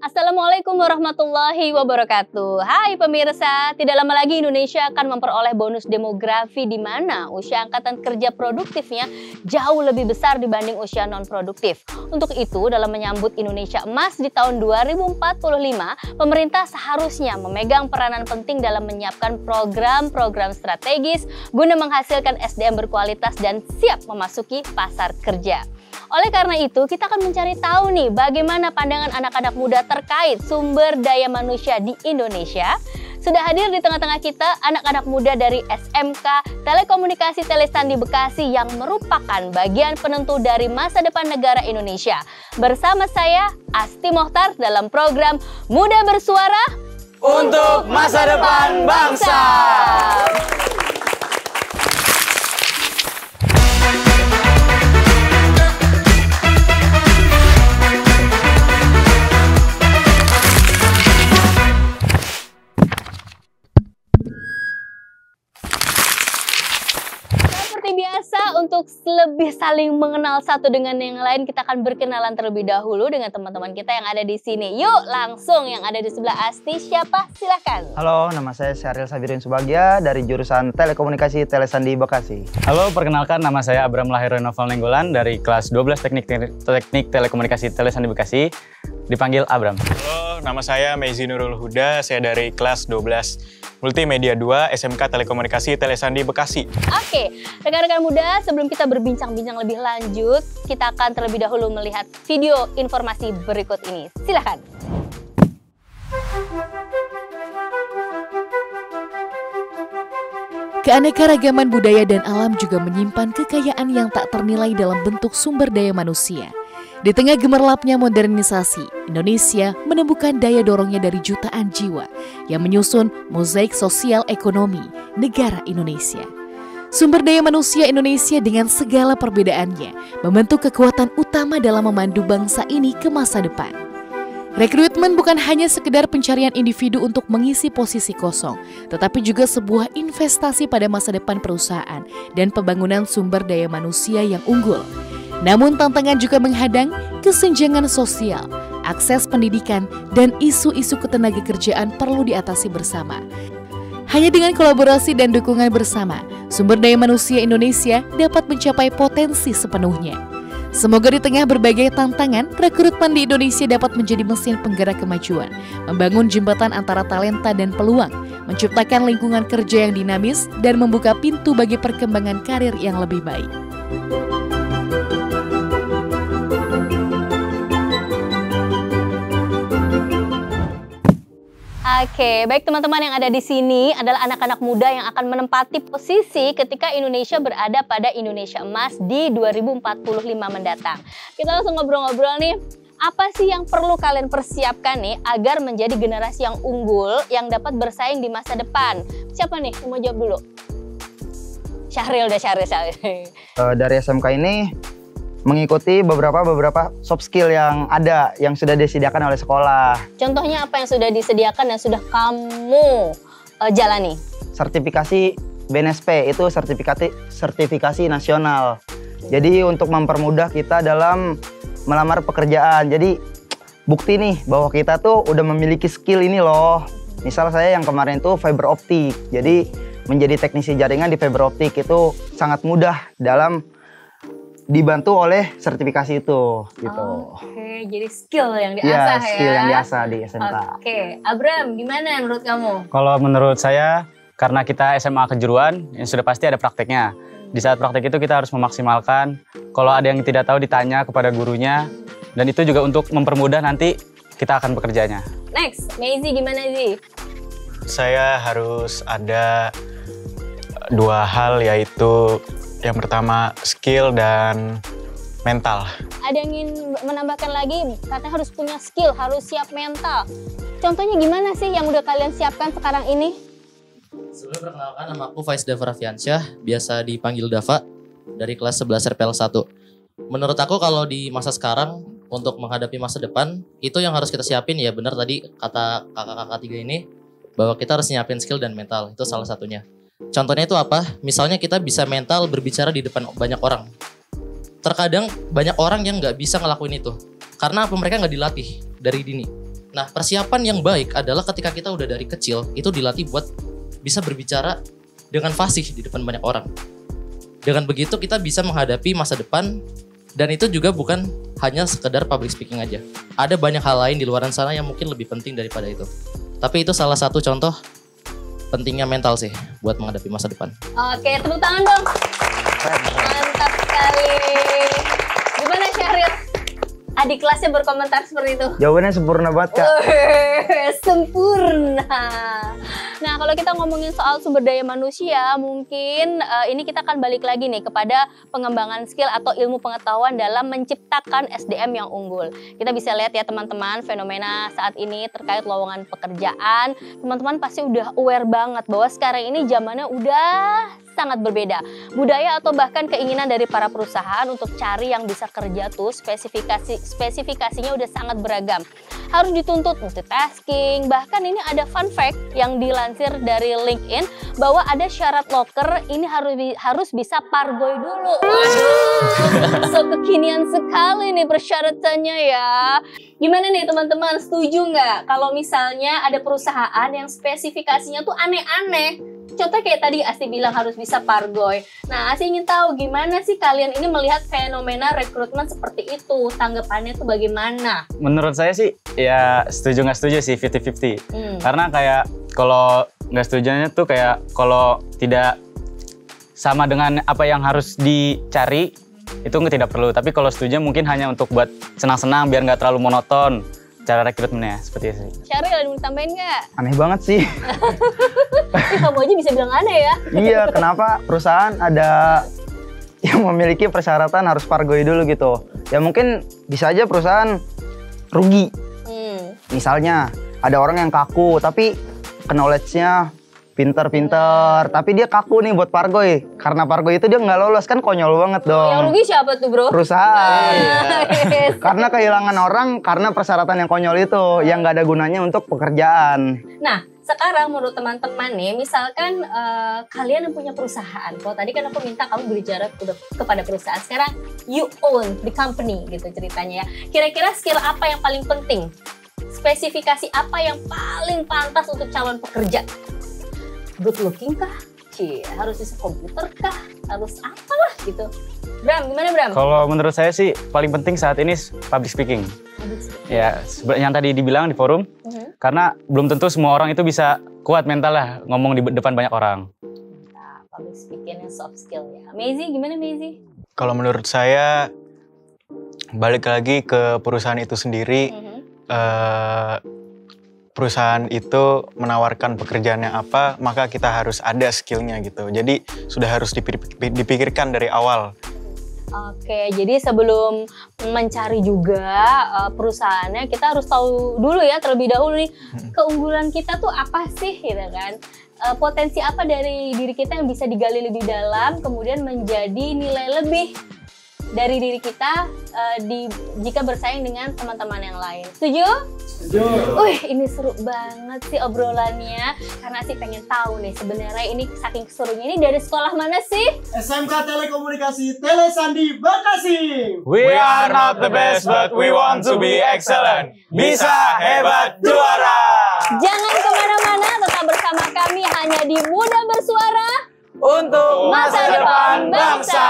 Assalamualaikum warahmatullahi wabarakatuh. Hai pemirsa, tidak lama lagi Indonesia akan memperoleh bonus demografi di mana usia angkatan kerja produktifnya jauh lebih besar dibanding usia non-produktif. Untuk itu, dalam menyambut Indonesia Emas di tahun 2045, pemerintah seharusnya memegang peranan penting dalam menyiapkan program-program strategis guna menghasilkan SDM berkualitas dan siap memasuki pasar kerja. Oleh karena itu, kita akan mencari tahu nih bagaimana pandangan anak-anak muda terkait sumber daya manusia di Indonesia. Sudah hadir di tengah-tengah kita anak-anak muda dari SMK Telekomunikasi Telesandi Bekasi yang merupakan bagian penentu dari masa depan negara Indonesia. Bersama saya, Asti Mohtar dalam program Muda Bersuara untuk Masa Depan Bangsa. Biasa, untuk lebih saling mengenal satu dengan yang lain, kita akan berkenalan terlebih dahulu dengan teman-teman kita yang ada di sini. Yuk, langsung yang ada di sebelah Asti, siapa? Silakan. Halo, nama saya Syahril Sabirin Subagya dari jurusan Telekomunikasi Telesandi Bekasi. Halo, perkenalkan nama saya Abram Lahir Noval Nenggolan dari kelas 12 Teknik Telekomunikasi Telesandi Bekasi, dipanggil Abram. Halo, nama saya Meizi Nurul Huda, saya dari kelas 12 Multimedia 2 SMK Telekomunikasi Telesandi Bekasi. Oke, rekan-rekan muda, sebelum kita berbincang-bincang lebih lanjut, kita akan terlebih dahulu melihat video informasi berikut ini. Silakan. Keanekaragaman budaya dan alam juga menyimpan kekayaan yang tak ternilai dalam bentuk sumber daya manusia. Di tengah gemerlapnya modernisasi, Indonesia menemukan daya dorongnya dari jutaan jiwa yang menyusun mozaik sosial ekonomi negara Indonesia. Sumber daya manusia Indonesia dengan segala perbedaannya membentuk kekuatan utama dalam memandu bangsa ini ke masa depan. Rekrutmen bukan hanya sekedar pencarian individu untuk mengisi posisi kosong, tetapi juga sebuah investasi pada masa depan perusahaan dan pembangunan sumber daya manusia yang unggul. Namun tantangan juga menghadang kesenjangan sosial, akses pendidikan, dan isu-isu ketenagakerjaan perlu diatasi bersama. Hanya dengan kolaborasi dan dukungan bersama, sumber daya manusia Indonesia dapat mencapai potensi sepenuhnya. Semoga di tengah berbagai tantangan, rekrutmen di Indonesia dapat menjadi mesin penggerak kemajuan, membangun jembatan antara talenta dan peluang, menciptakan lingkungan kerja yang dinamis, dan membuka pintu bagi perkembangan karir yang lebih baik. Oke, baik teman-teman yang ada di sini adalah anak-anak muda yang akan menempati posisi ketika Indonesia berada pada Indonesia Emas di 2045 mendatang. Kita langsung ngobrol-ngobrol nih, apa sih yang perlu kalian persiapkan nih agar menjadi generasi yang unggul yang dapat bersaing di masa depan? Siapa nih yang mau jawab dulu? Syahril. Dari SMK ini mengikuti beberapa soft skill yang ada, yang sudah disediakan oleh sekolah. Contohnya apa yang sudah disediakan dan sudah kamu jalani? Sertifikasi BNSP, itu sertifikasi nasional. Jadi untuk mempermudah kita dalam melamar pekerjaan. Jadi bukti nih bahwa kita tuh udah memiliki skill ini loh. Misal saya yang kemarin tuh fiber optik. Jadi menjadi teknisi jaringan di fiber optik itu sangat mudah dalam dibantu oleh sertifikasi itu gitu. Oke, jadi skill yang diasah ya. Skill yang diasah di SMK. Oke, Abram, gimana menurut kamu? Kalau menurut saya, karena kita SMA kejuruan, yang sudah pasti ada prakteknya. Di saat praktek itu kita harus memaksimalkan. Kalau ada yang tidak tahu ditanya kepada gurunya, dan itu juga untuk mempermudah nanti kita akan bekerjanya. Next, Meizi gimana Zi? Saya harus ada dua hal, yaitu yang pertama skill dan mental. Ada yang ingin menambahkan lagi, katanya harus punya skill, harus siap mental. Contohnya gimana sih yang udah kalian siapkan sekarang ini? Sebelum perkenalkan, nama aku Faiz Dava Raffiansyah, biasa dipanggil Dava, dari kelas 11 RPL 1. Menurut aku kalau di masa sekarang, untuk menghadapi masa depan, itu yang harus kita siapin ya benar tadi kata kakak-kakak tiga ini, bahwa kita harus nyiapin skill dan mental, itu salah satunya. Contohnya itu apa? Misalnya kita bisa mental berbicara di depan banyak orang. Terkadang banyak orang yang nggak bisa ngelakuin itu. Karena apa? Mereka nggak dilatih dari dini. Nah, persiapan yang baik adalah ketika kita udah dari kecil itu dilatih buat bisa berbicara dengan fasih di depan banyak orang. Dengan begitu kita bisa menghadapi masa depan, dan itu juga bukan hanya sekedar public speaking aja. Ada banyak hal lain di luar sana yang mungkin lebih penting daripada itu. Tapi itu salah satu contoh pentingnya mental sih buat menghadapi masa depan. Oke, tepuk tangan dong. Mantap sekali. Gimana Syahril? Adik kelasnya berkomentar seperti itu. Jawabannya sempurna banget, Kak. Sempurna. Nah, kalau kita ngomongin soal sumber daya manusia, mungkin ini kita akan balik lagi nih kepada pengembangan skill atau ilmu pengetahuan dalam menciptakan SDM yang unggul. Kita bisa lihat ya teman-teman, fenomena saat ini terkait lowongan pekerjaan. Teman-teman pasti udah aware banget bahwa sekarang ini zamannya udah sangat berbeda. Budaya atau bahkan keinginan dari para perusahaan untuk cari yang bisa kerja tuh spesifikasinya udah sangat beragam. Harus dituntut multitasking, bahkan ini ada fun fact yang dilansir dari LinkedIn bahwa ada syarat loker ini harus bisa pargoy dulu. Waduh, so kekinian sekali nih persyaratannya ya. Gimana nih teman-teman, setuju nggak kalau misalnya ada perusahaan yang spesifikasinya tuh aneh-aneh? Contoh kayak tadi Asti bilang harus bisa pargoy. Nah, Asti ingin tahu gimana sih kalian ini melihat fenomena rekrutmen seperti itu? Tanggapannya tuh bagaimana? Menurut saya sih ya setuju nggak setuju sih 50-50. Karena kayak kalau nggak setujunya tuh kayak kalau tidak sama dengan apa yang harus dicari itu tidak perlu. Tapi kalau setuju mungkin hanya untuk buat senang-senang biar nggak terlalu monoton cara rekrutmennya, seperti itu sih. Syahril ada mau tambahin nggak? Aneh banget sih. Kamu aja bisa bilang aneh ya? Iya, kenapa perusahaan ada yang memiliki persyaratan harus pargoy dulu gitu? Ya mungkin bisa aja perusahaan rugi. Misalnya ada orang yang kaku tapi knowledge-nya pinter-pinter, tapi dia kaku nih buat pargoy. Karena pargoy itu dia nggak lolos, kan konyol banget dong. Yang rugi siapa tuh bro? Perusahaan. Yes. Karena kehilangan orang karena persyaratan yang konyol itu yang nggak ada gunanya untuk pekerjaan. Nah, sekarang menurut teman-teman nih, misalkan kalian yang punya perusahaan. Kalau tadi kan aku minta kamu berbicara kepada perusahaan. Sekarang you own the company gitu ceritanya ya. Kira-kira skill apa yang paling penting? Spesifikasi apa yang paling pantas untuk calon pekerja? Good looking kah? Harus bisa komputer kah? Harus apalah gitu. Bram, gimana Bram? Kalau menurut saya sih paling penting saat ini public speaking. Ya, yang tadi dibilang di forum, karena belum tentu semua orang itu bisa kuat mental lah ngomong di depan banyak orang. Nah, public speaking yang soft skill ya. Maizy, gimana Maizy? Kalau menurut saya, balik lagi ke perusahaan itu sendiri, perusahaan itu menawarkan pekerjaan yang apa, maka kita harus ada skillnya gitu. Jadi sudah harus dipikirkan dari awal. Oke, jadi sebelum mencari juga perusahaannya, kita harus tahu dulu ya terlebih dahulu nih keunggulan kita tuh apa sih, gitu kan? Potensi apa dari diri kita yang bisa digali lebih dalam, kemudian menjadi nilai lebih dari diri kita jika bersaing dengan teman-teman yang lain. Setuju? Setuju. Ini seru banget sih obrolannya, karena sih pengen tahu nih sebenarnya ini saking serunya ini dari sekolah mana sih? SMK Telekomunikasi Telesandi Bekasi. We are not the best, but we want to be excellent. Bisa, hebat, juara. Jangan kemana-mana, tetap bersama kami hanya di Muda Bersuara Untuk Masa Depan Bangsa.